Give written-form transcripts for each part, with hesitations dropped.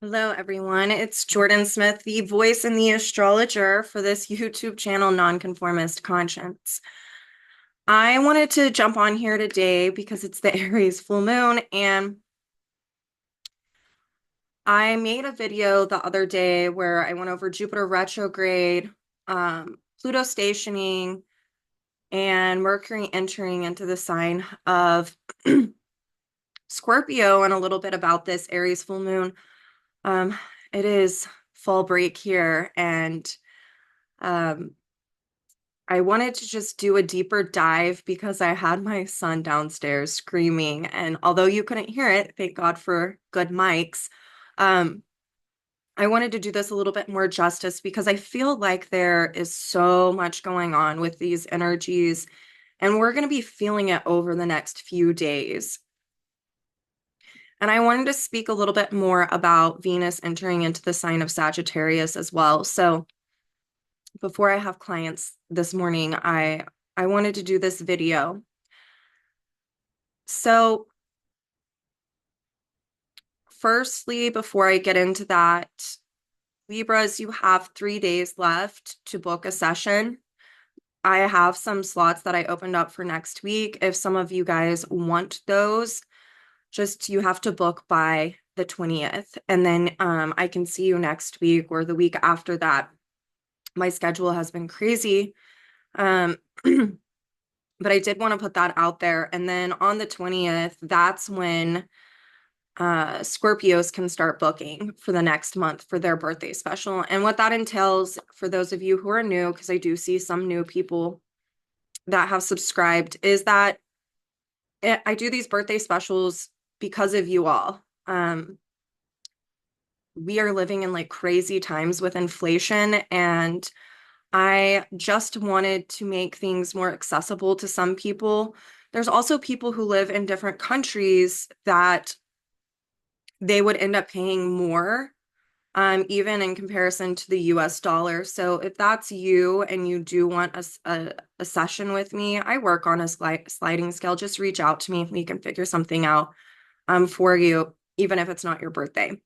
Hello, everyone. It's Jordyn Smith, the voice and the astrologer for this YouTube channel, Nonconformist Conscience. I wanted to jump on here today because it's the Aries full moon, and I made a video the other day where I went over Jupiter retrograde, Pluto stationing, and Mercury entering into the sign of Scorpio, and a little bit about this Aries full moon. Um, it is fall break here, and um, I wanted to just do a deeper dive because I had my son downstairs screaming, and although you couldn't hear it, thank God for good mics, um, I wanted to do this a little bit more justice because I feel like there is so much going on with these energies, and we're going to be feeling it over the next few days. And I wanted to speak a little bit more about Venus entering into the sign of Sagittarius as well. So before I have clients this morning, I wanted to do this video. So firstly, before I get into that, Libras, you have 3 days left to book a session. I have some slots that I opened up for next week. If some of you guys want those, just you have to book by the 20th. And then I can see you next week or the week after that. My schedule has been crazy. Um, but I did want to put that out there. And then on the 20th, that's when Scorpios can start booking for the next month for their birthday special. And what that entails for those of you who are new, because I do see some new people that have subscribed, is that I do these birthday specials because of you all. We are living in like crazy times with inflation, and I just wanted to make things more accessible to some people. There's also people who live in different countries that they would end up paying more, even in comparison to the US dollar. So if that's you and you do want a session with me, I work on a sliding scale. Just reach out to me. We can figure something out for you, even if it's not your birthday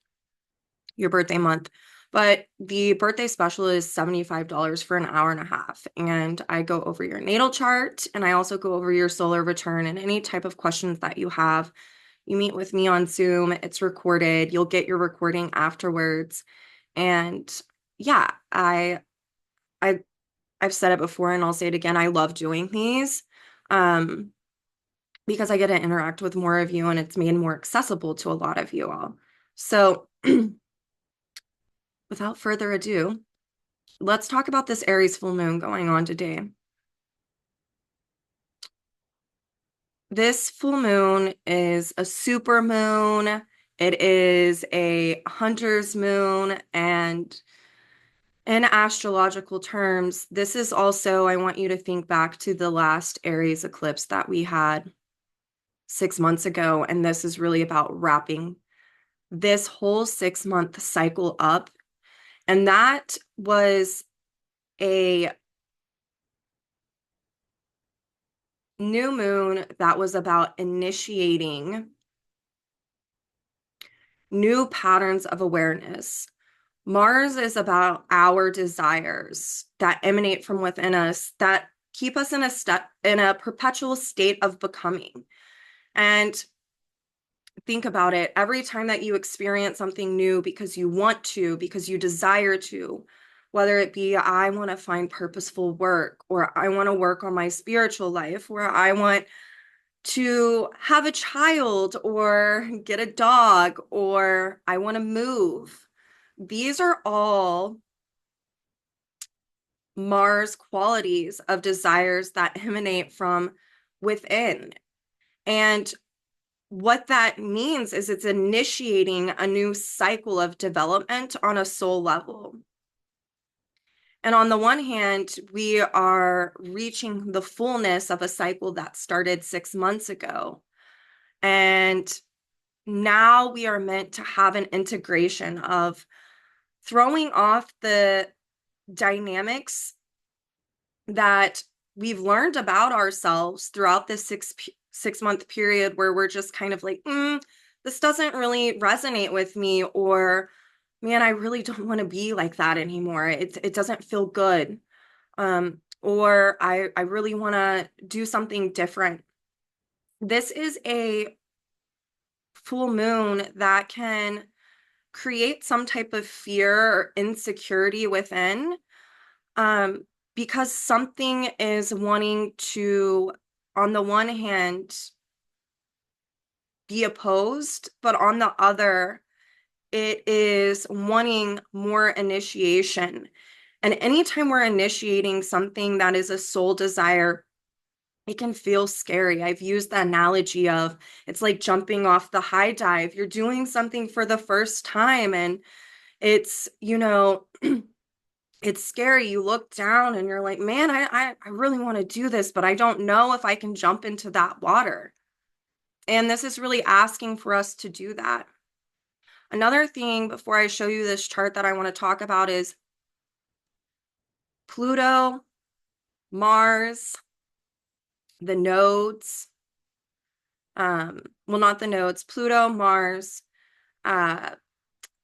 month. But the birthday special is $75 for an hour and a half. And I go over your natal chart, and I also go over your solar return and any type of questions that you have. You meet with me on Zoom. It's recorded. You'll get your recording afterwards. And yeah, I I've said it before and I'll say it again. I love doing these um because I get to interact with more of you, and it's made more accessible to a lot of you all. So without further ado, let's talk about this Aries full moon going on today. This full moon is a super moon. It is a hunter's moon, and in astrological terms, this is also, I want you to think back to the last Aries eclipse that we had 6 months ago, and this is really about wrapping this whole 6 month cycle up. And that was a new moon that was about initiating new patterns of awareness. Mars is about our desires that emanate from within us that keep us in a perpetual state of becoming. And think about it, every time that you experience something new because you want to, because you desire to, whether it be I want to find purposeful work, or I want to work on my spiritual life, or I want to have a child or get a dog, or I want to move. These are all Mars qualities of desires that emanate from within. And what that means is it's initiating a new cycle of development on a soul level. And on the one hand, we are reaching the fullness of a cycle that started 6 months ago. And now we are meant to have an integration of throwing off the dynamics that we've learned about ourselves throughout this 6 month period, where we're just kind of like, this doesn't really resonate with me, or man, I really don't want to be like that anymore. It doesn't feel good. Or I really want to do something different. This is a full moon that can create some type of fear or insecurity within, um, because something is wanting to, on the one hand, be opposed, but on the other, it is wanting more initiation. And anytime we're initiating something that is a soul desire, it can feel scary. I've used the analogy of it's like jumping off the high dive. You're doing something for the first time, and it's, it's scary. You look down and you're like, man, I really want to do this, but I don't know if I can jump into that water. And this is really asking for us to do that. Another thing before I show you this chart that I want to talk about is Pluto, Mars, the nodes. Well, not the nodes, Pluto, Mars, uh,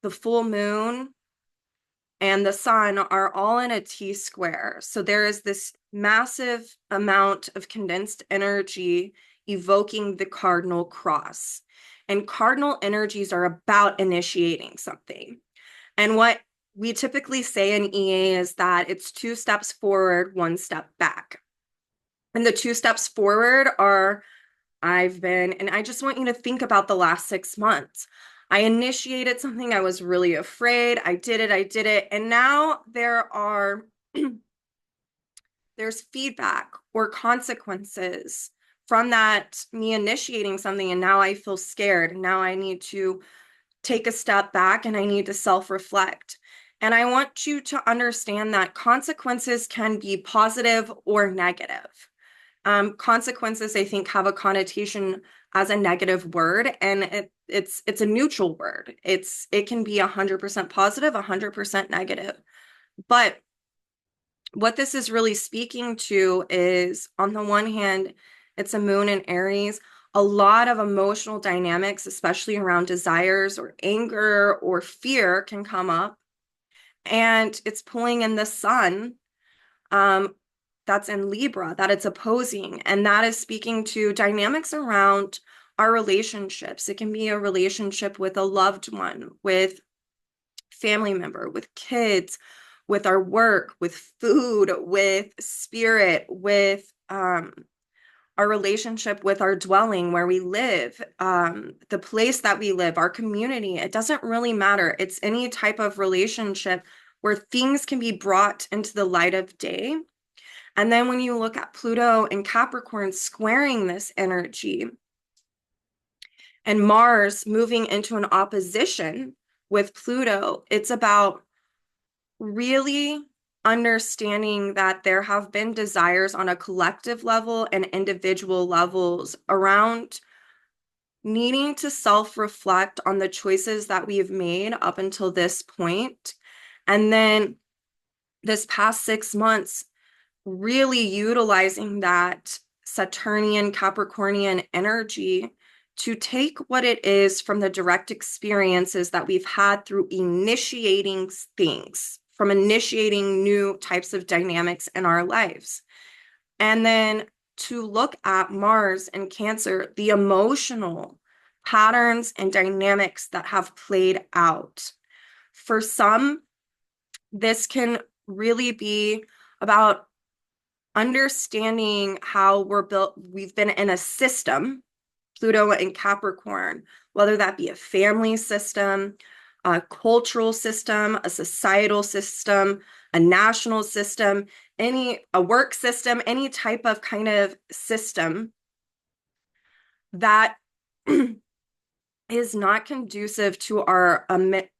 the full moon, and the sun are all in a T square. So there is this massive amount of condensed energy evoking the cardinal cross. And cardinal energies are about initiating something. And what we typically say in EA is that it's 2 steps forward, 1 step back. And the 2 steps forward are and I just want you to think about the last 6 months. I initiated something. I was really afraid. I did it. And now there's feedback or consequences from that, me initiating something. And now I feel scared. Now I need to take a step back and I need to self-reflect. And I want you to understand that consequences can be positive or negative. Consequences, I think, have a connotation as a negative word, and it's a neutral word. It can be 100% positive, 100% negative. But what this is really speaking to is, on the one hand, it's a moon in Aries. A lot of emotional dynamics, especially around desires or anger or fear, can come up. And it's pulling in the sun, um, that's in Libra, that it's opposing. And that is speaking to dynamics around our relationships. It can be a relationship with a loved one, with family member, with kids, with our work, with food, with spirit, with our relationship with our dwelling where we live, the place that we live, our community. It doesn't really matter. It's any type of relationship where things can be brought into the light of day. And then when you look at Pluto and Capricorn squaring this energy, and Mars moving into an opposition with Pluto, it's about really understanding that there have been desires on a collective level and individual levels around needing to self-reflect on the choices that we've made up until this point. And then this past 6 months, really utilizing that Saturnian Capricornian energy to take what it is from the direct experiences that we've had through initiating things, from initiating new types of dynamics in our lives. And then to look at Mars and Cancer, the emotional patterns and dynamics that have played out. For some, this can really be about understanding how we're built. We've been in a system, Pluto and Capricorn, whether that be a family system, a cultural system, a societal system, a national system, a work system, any type of kind of system that is not conducive to our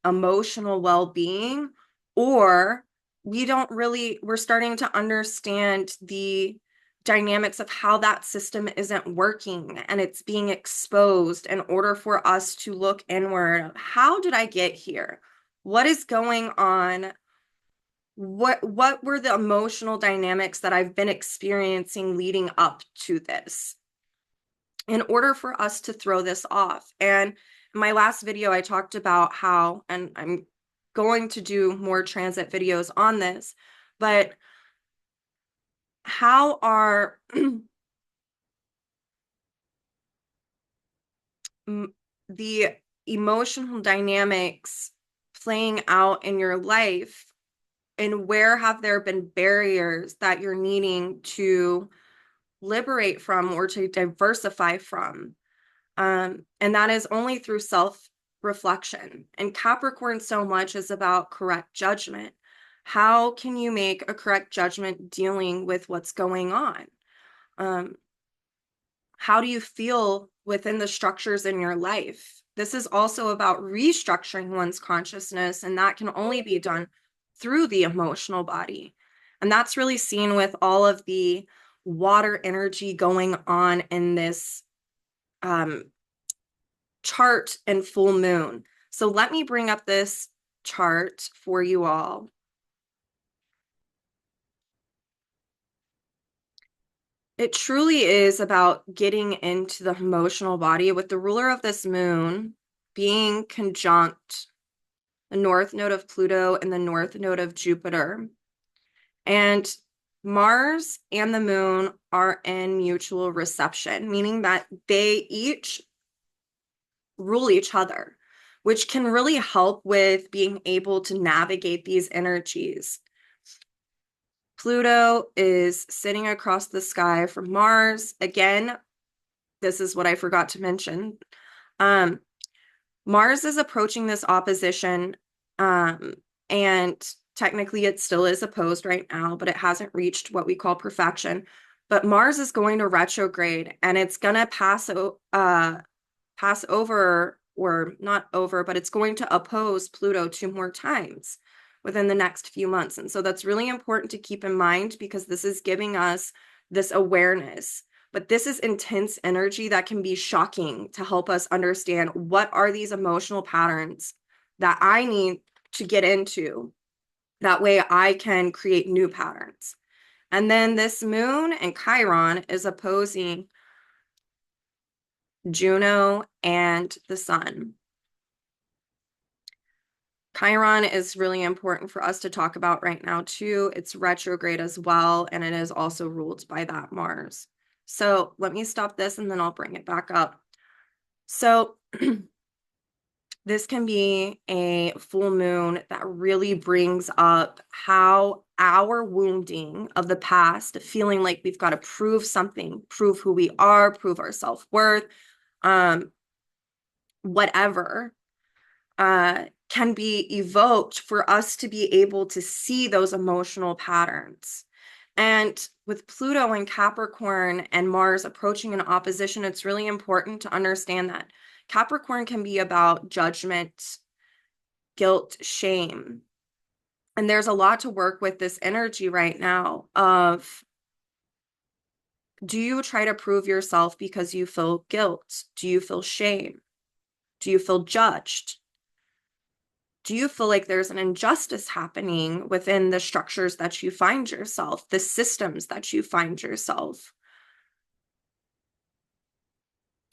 emotional well-being, or we're starting to understand the dynamics of how that system isn't working and it's being exposed in order for us to look inward. How did I get here? What is going on? What were the emotional dynamics that I've been experiencing leading up to this, in order for us to throw this off? And in my last video, I talked about how, and I'm going to do more transit videos on this, but how are the emotional dynamics playing out in your life, and where have there been barriers that you're needing to liberate from or to diversify from? And that is only through self-reflection. And Capricorn so much is about correct judgment. How can you make a correct judgment dealing with what's going on? Um, how do you feel within the structures in your life? This is also about restructuring one's consciousness, and that can only be done through the emotional body. And that's really seen with all of the water energy going on in this chart and full moon. So let me bring up this chart for you all. It truly is about getting into the emotional body with the ruler of this moon being conjunct the north node of Pluto and the north node of Jupiter. And Mars and the moon are in mutual reception, meaning that they each rule each other, which can really help with being able to navigate these energies. Pluto is sitting across the sky from Mars. Again, this is what I forgot to mention. Mars is approaching this opposition, and technically it still is opposed right now, but it hasn't reached what we call perfection. But Mars is going to retrograde, and it's going to pass over, or not over, but it's going to oppose Pluto 2 more times within the next few months. And so that's really important to keep in mind, because this is giving us this awareness. But this is intense energy that can be shocking to help us understand what are these emotional patterns that I need to get into. That way I can create new patterns. And then this moon and Chiron is opposing Juno and the sun. Chiron is really important for us to talk about right now too. It's retrograde as well, and it is also ruled by that Mars. So let me stop this and then I'll bring it back up. So this can be a full moon that really brings up how our wounding of the past, feeling like we've got to prove something, prove who we are, prove our self-worth, whatever, can be evoked for us to be able to see those emotional patterns. And with Pluto and Capricorn and Mars approaching an opposition, it's really important to understand that Capricorn can be about judgment, guilt, shame. And there's a lot to work with this energy right now of, do you try to prove yourself because you feel guilt? Do you feel shame? Do you feel judged? Do you feel like there's an injustice happening within the structures that you find yourself, the systems that you find yourself?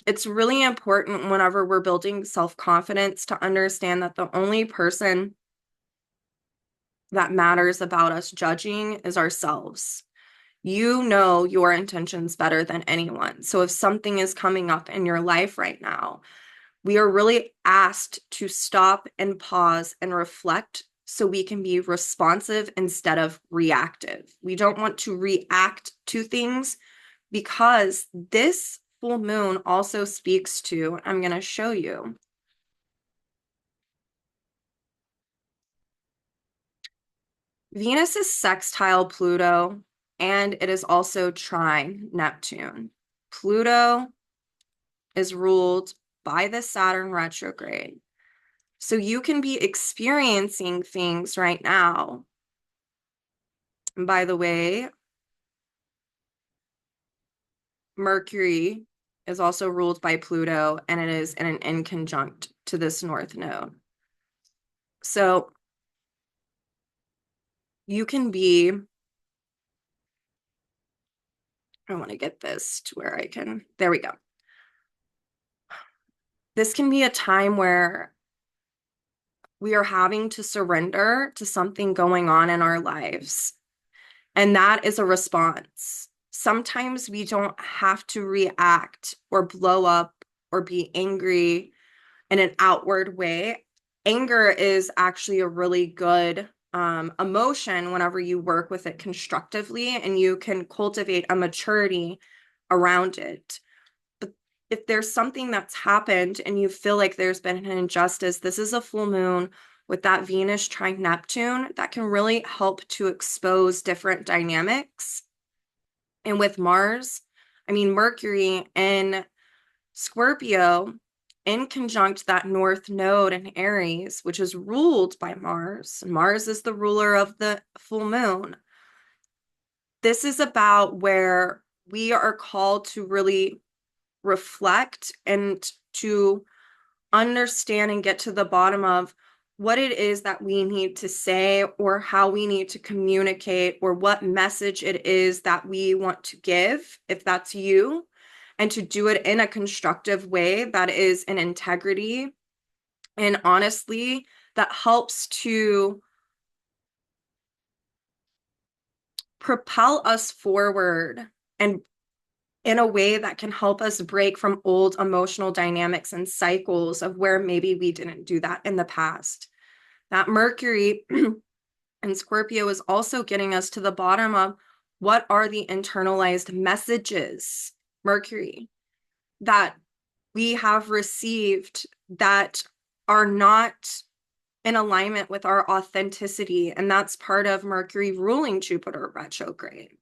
It's really important whenever we're building self-confidence to understand that the only person that matters about us judging is ourselves. You know your intentions better than anyone. So if something is coming up in your life right now, we are really asked to stop and pause and reflect so we can be responsive instead of reactive. We don't want to react to things, because this full moon also speaks to, I'm going to show you. Venus is sextile Pluto, and it is also trine Neptune. Pluto is ruled by the Saturn retrograde. So you can be experiencing things right now. And by the way, Mercury is also ruled by Pluto, and it is in an inconjunct to this north node. So you can be, I want to get this to where I can, there we go. This can be a time where we are having to surrender to something going on in our lives. And that is a response. Sometimes we don't have to react or blow up or be angry in an outward way. Anger is actually a really good emotion whenever you work with it constructively and you can cultivate a maturity around it. But if there's something that's happened and you feel like there's been an injustice, this is a full moon with that Venus trine Neptune that can really help to expose different dynamics. And with Mars, I mean, Mercury in Scorpio in conjunct that North Node in Aries, which is ruled by Mars. Mars is the ruler of the full moon. This is about where we are called to really reflect and to understand and get to the bottom of what it is that we need to say or how we need to communicate or what message it is that we want to give, if that's you, and to do it in a constructive way that is in integrity and honestly that helps to propel us forward and in a way that can help us break from old emotional dynamics and cycles of where maybe we didn't do that in the past. That Mercury and Scorpio is also getting us to the bottom of what are the internalized messages, Mercury, that we have received that are not in alignment with our authenticity. And that's part of Mercury ruling Jupiter retrograde.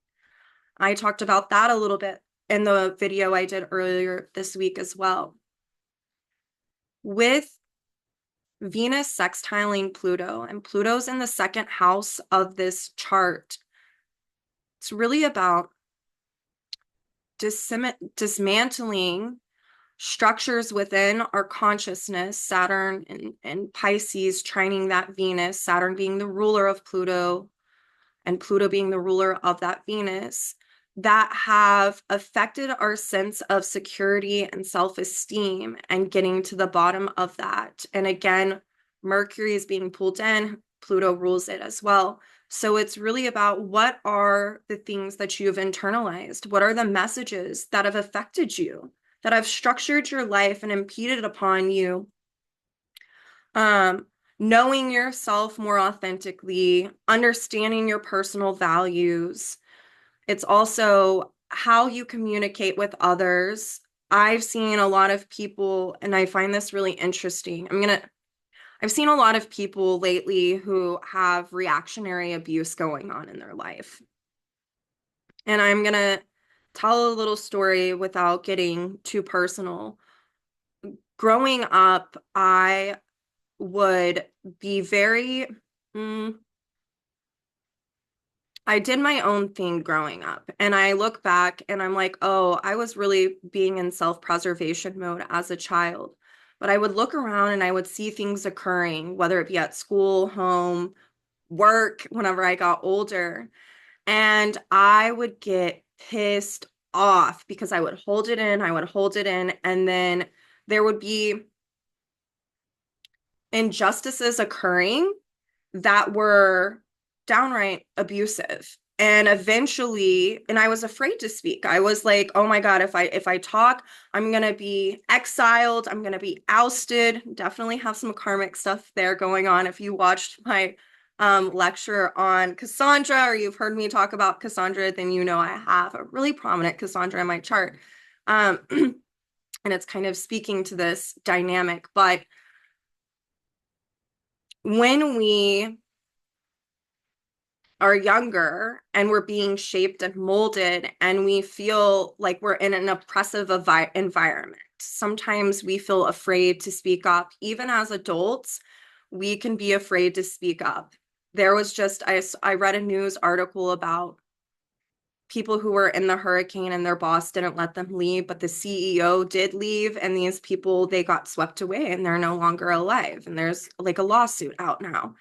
I talked about that a little bit in the video I did earlier this week as well. With Venus sextiling Pluto, and Pluto's in the second house of this chart, it's really about dismantling structures within our consciousness, Saturn and Pisces trining that Venus, Saturn being the ruler of Pluto and Pluto being the ruler of that Venus, that have affected our sense of security and self-esteem and getting to the bottom of that. And again, Mercury is being pulled in, Pluto rules it as well. So it's really about what are the things that you've internalized? What are the messages that have affected you, that have structured your life and impeded upon you? Knowing yourself more authentically, understanding your personal values. It's also how you communicate with others. I've seen a lot of people, and I find this really interesting. I've seen a lot of people lately who have reactionary abuse going on in their life. And I'm gonna tell a little story without getting too personal. Growing up, I would be very, I did my own thing growing up. And I look back and I'm like, oh, I was really being in self-preservation mode as a child. But I would look around and I would see things occurring, whether it be at school, home, work, whenever I got older. And I would get pissed off because I would hold it in, and then there would be injustices occurring that were downright abusive. And eventually, and I was afraid to speak. I was like, oh my God, if I talk, I'm gonna be exiled, I'm gonna be ousted. Definitely have some karmic stuff there going on. If you watched my lecture on Kassandra, or you've heard me talk about Kassandra, then you know I have a really prominent Kassandra in my chart. And it's kind of speaking to this dynamic. But when we are younger and we're being shaped and molded and we feel like we're in an oppressive environment, sometimes we feel afraid to speak up. Even as adults, we can be afraid to speak up. There was just, I read a news article about people who were in the hurricane and their boss didn't let them leave, but the CEO did leave, and these people, they got swept away and they're no longer alive. And there's like a lawsuit out now.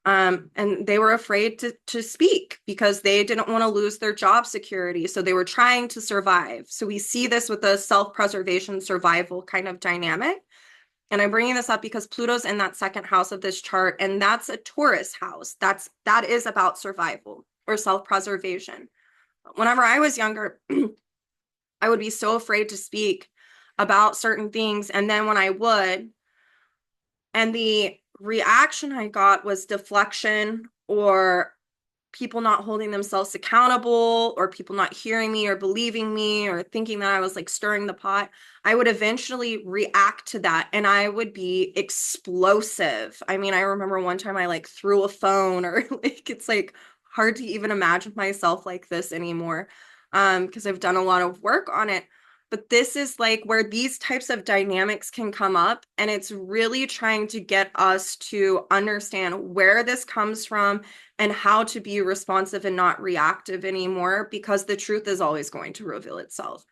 And they were afraid to speak because they didn't want to lose their job security. So they were trying to survive. So we see this with the self-preservation survival kind of dynamic. And I'm bringing this up because Pluto's in that second house of this chart, and that's a Taurus house. That is about survival or self-preservation. Whenever I was younger, I would be so afraid to speak about certain things. And then when I would, and the reaction I got was deflection or people not holding themselves accountable or people not hearing me or believing me or thinking that I was like stirring the pot, I would eventually react to that and I would be explosive. I mean, I remember one time I like threw a phone or like it's like hard to even imagine myself like this anymore because I've done a lot of work on it. But this is like where these types of dynamics can come up, and it's really trying to get us to understand where this comes from and how to be responsive and not reactive anymore, because the truth is always going to reveal itself.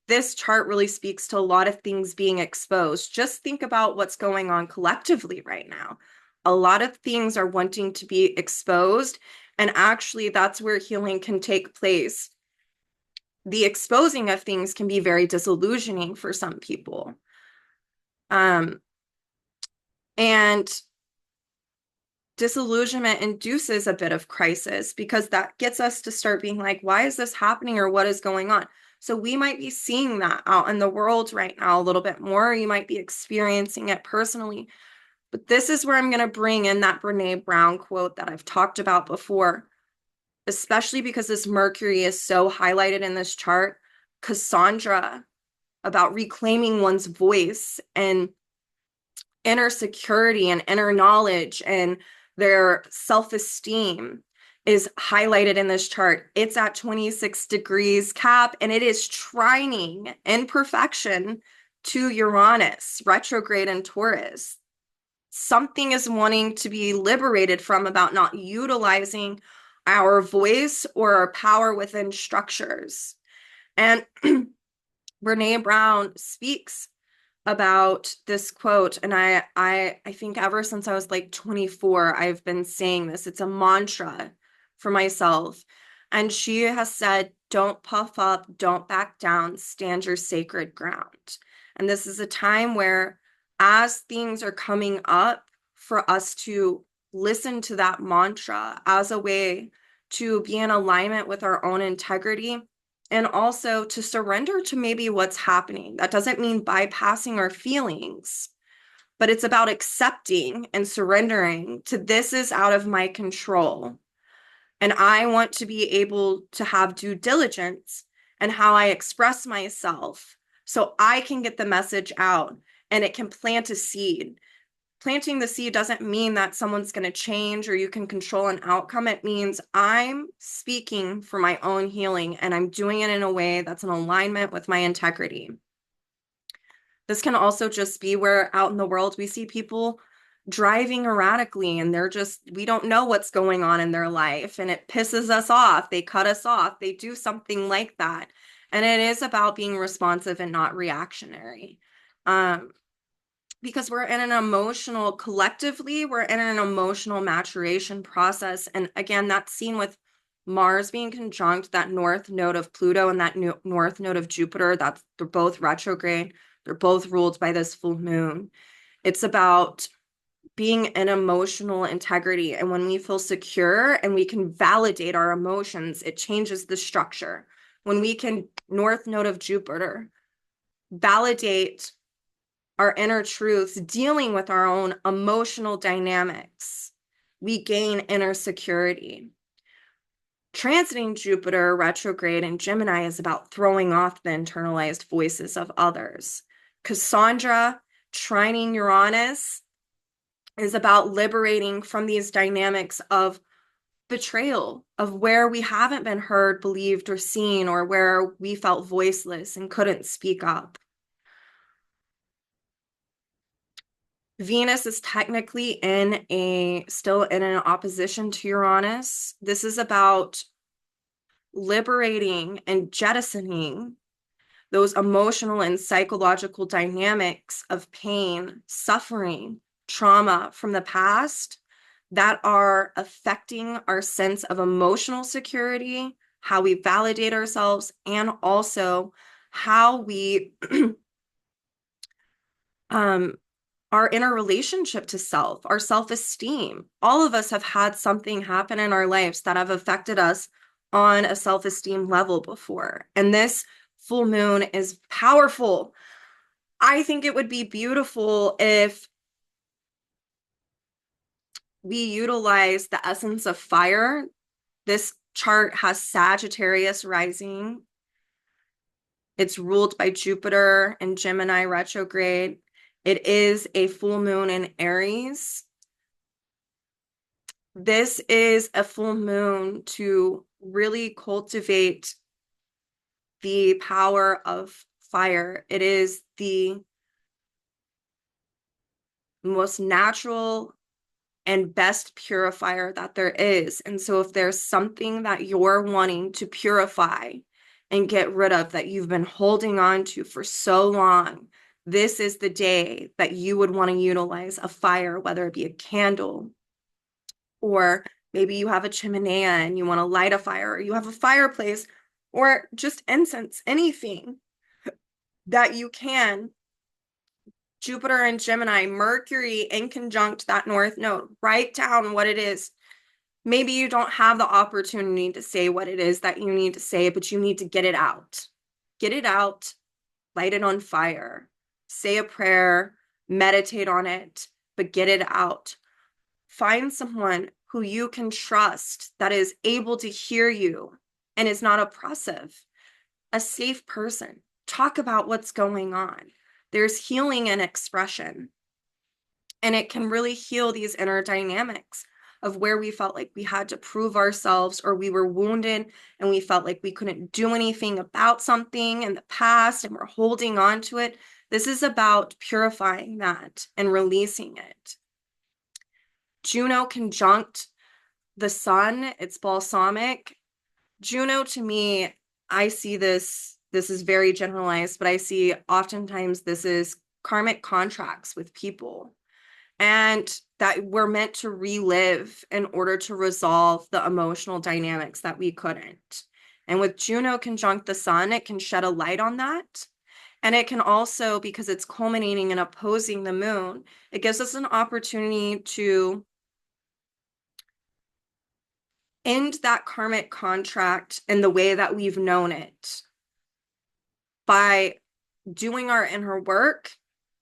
This chart really speaks to a lot of things being exposed. Just think about what's going on collectively right now. A lot of things are wanting to be exposed, and actually that's where healing can take place. The exposing of things can be very disillusioning for some people. And disillusionment induces a bit of crisis because that gets us to start being like, why is this happening or what is going on? So we might be seeing that out in the world right now a little bit more. You might be experiencing it personally. But this is where I'm going to bring in that Brene Brown quote that I've talked about before, especially because this Mercury is so highlighted in this chart. Kassandra, about reclaiming one's voice and inner security and inner knowledge and their self-esteem is highlighted in this chart. It's at 26 degrees Cap, and it is trining in perfection to Uranus, retrograde in Taurus. Something is wanting to be liberated from about not utilizing our voice or our power within structures. And Brene Brown speaks about this quote, and I think ever since I was like 24 I've been saying this. It's a mantra for myself, and she has said, don't puff up, don't back down, stand your sacred ground. And this is a time where, as things are coming up, for us to listen to that mantra as a way to be in alignment with our own integrity and also to surrender to maybe what's happening. That doesn't mean bypassing our feelings, but it's about accepting and surrendering to this is out of my control. And I want to be able to have due diligence in how I express myself so I can get the message out and it can plant a seed. Planting the seed doesn't mean that someone's going to change or you can control an outcome. It means I'm speaking for my own healing and I'm doing it in a way that's in alignment with my integrity. This can also just be where out in the world we see people driving erratically and we don't know what's going on in their life and it pisses us off. They cut us off. They do something like that. And it is about being responsive and not reactionary. Because collectively, we're in an emotional maturation process. And again, that's seen with Mars being conjunct that north node of Pluto and that north node of Jupiter. They're both retrograde. They're both ruled by this full moon. It's about being in emotional integrity. And when we feel secure and we can validate our emotions, it changes the structure. When we can, north node of Jupiter, validate our inner truths, dealing with our own emotional dynamics, we gain inner security. Transiting Jupiter retrograde in Gemini is about throwing off the internalized voices of others. Kassandra trining Uranus is about liberating from these dynamics of betrayal, of where we haven't been heard, believed, or seen, or where we felt voiceless and couldn't speak up. Venus is technically still in an opposition to Uranus. This is about liberating and jettisoning those emotional and psychological dynamics of pain, suffering, trauma from the past that are affecting our sense of emotional security, how we validate ourselves, and also how we our inner relationship to self, our self-esteem. All of us have had something happen in our lives that have affected us on a self-esteem level before. And this full moon is powerful. I think it would be beautiful if we utilize the essence of fire. This chart has Sagittarius rising. It's ruled by Jupiter and Gemini retrograde. It is a full moon in Aries. This is a full moon to really cultivate the power of fire. It is the most natural and best purifier that there is. And so if there's something that you're wanting to purify and get rid of that you've been holding on to for so long, this is the day that you would want to utilize a fire, whether it be a candle, or maybe you have a chimney and you want to light a fire, or you have a fireplace, or just incense, anything that you can. Jupiter and Gemini, Mercury in conjunct that North Node. Write down what it is. Maybe you don't have the opportunity to say what it is that you need to say, but you need to get it out. Get it out, light it on fire, say a prayer, meditate on it, but get it out. Find someone who you can trust that is able to hear you and is not oppressive, a safe person. Talk about what's going on. There's healing and expression, and it can really heal these inner dynamics of where we felt like we had to prove ourselves, or we were wounded and we felt like we couldn't do anything about something in the past and we're holding on to it. This is about purifying that and releasing it. Juno conjunct the sun, it's balsamic. Juno, to me, I see this is very generalized, but I see oftentimes this is karmic contracts with people, and that we're meant to relive in order to resolve the emotional dynamics that we couldn't. And with Juno conjunct the sun, it can shed a light on that. And it can also, because it's culminating and opposing the moon, it gives us an opportunity to end that karmic contract in the way that we've known it by doing our inner work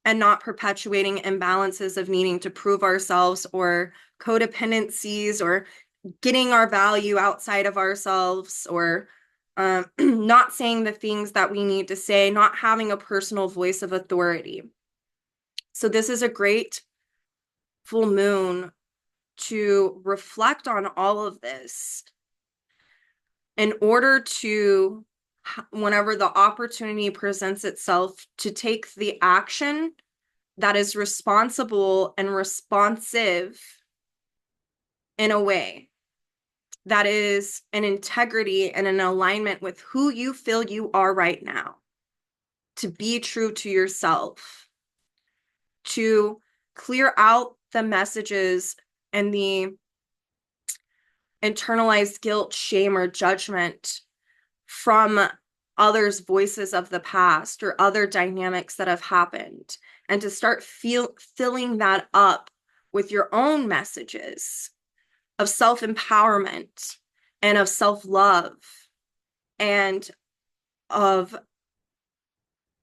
and not perpetuating imbalances of needing to prove ourselves, or codependencies, or getting our value outside of ourselves, or not saying the things that we need to say, not having a personal voice of authority. So this is a great full moon to reflect on all of this in order to, whenever the opportunity presents itself, to take the action that is responsible and responsive in a way that is in integrity and in alignment with who you feel you are right now, to be true to yourself, to clear out the messages and the internalized guilt, shame, or judgment from others' voices of the past or other dynamics that have happened, and to start filling that up with your own messages of self-empowerment and of self-love and of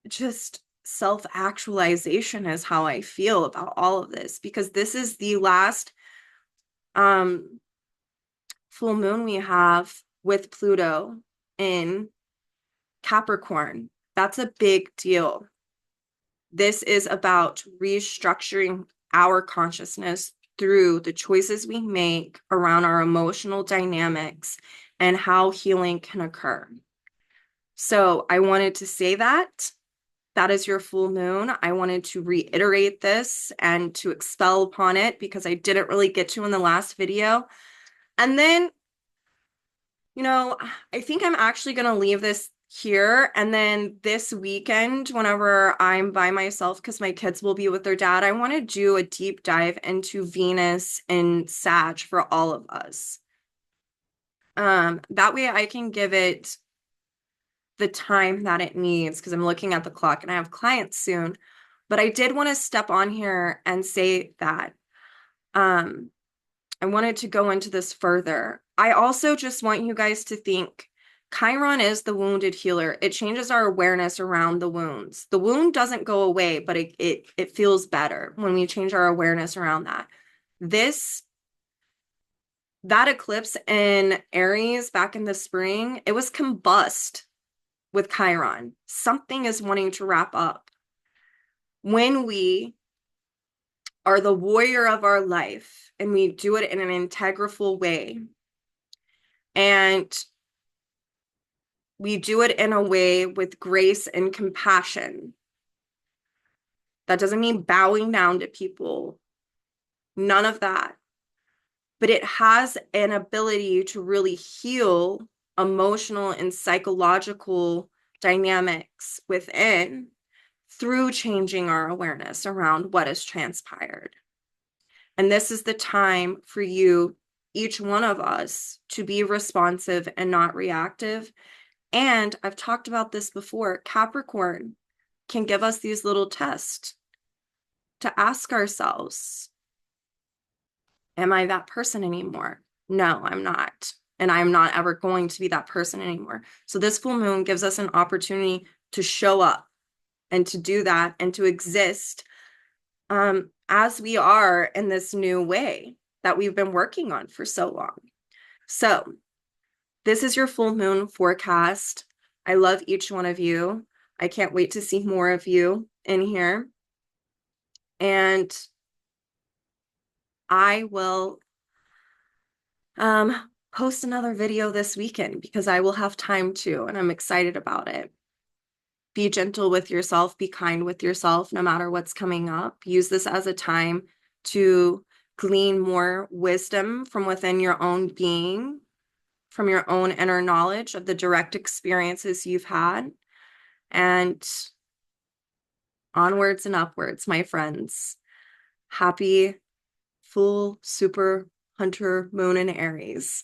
just self-actualization is how I feel about all of this, because this is the last full moon we have with Pluto in Capricorn. That's a big deal. This is about restructuring our consciousness through the choices we make around our emotional dynamics and how healing can occur. So I wanted to say that. That is your full moon. I wanted to reiterate this and to expel upon it because I didn't really get to in the last video. And then, I think I'm actually going to leave this here. And then this weekend, whenever I'm by myself, because my kids will be with their dad, I want to do a deep dive into Venus and Sag for all of us. That way I can give it the time that it needs, because I'm looking at the clock and I have clients soon. But I did want to step on here and say that I wanted to go into this further. I also just want you guys to think Chiron is the wounded healer. It changes our awareness around the wounds. The wound doesn't go away, but it feels better when we change our awareness around that. That eclipse in Aries back in the spring, it was combust with Chiron. Something is wanting to wrap up. When we are the warrior of our life and we do it in an integral way, and we do it in a way with grace and compassion. That doesn't mean bowing down to people, none of that. But it has an ability to really heal emotional and psychological dynamics within through changing our awareness around what has transpired. And this is the time for you, each one of us, to be responsive and not reactive. And I've talked about this before, Capricorn can give us these little tests to ask ourselves, am I that person anymore? No, I'm not. And I'm not ever going to be that person anymore. So this full moon gives us an opportunity to show up and to do that and to exist as we are in this new way that we've been working on for so long. So this is your full moon forecast. I love each one of you. I can't wait to see more of you in here. And I will post another video this weekend because I will have time to, and I'm excited about it. Be gentle with yourself, be kind with yourself, no matter what's coming up. Use this as a time to glean more wisdom from within your own being, from your own inner knowledge of the direct experiences you've had. And onwards and upwards, my friends. Happy full super hunter moon in Aries.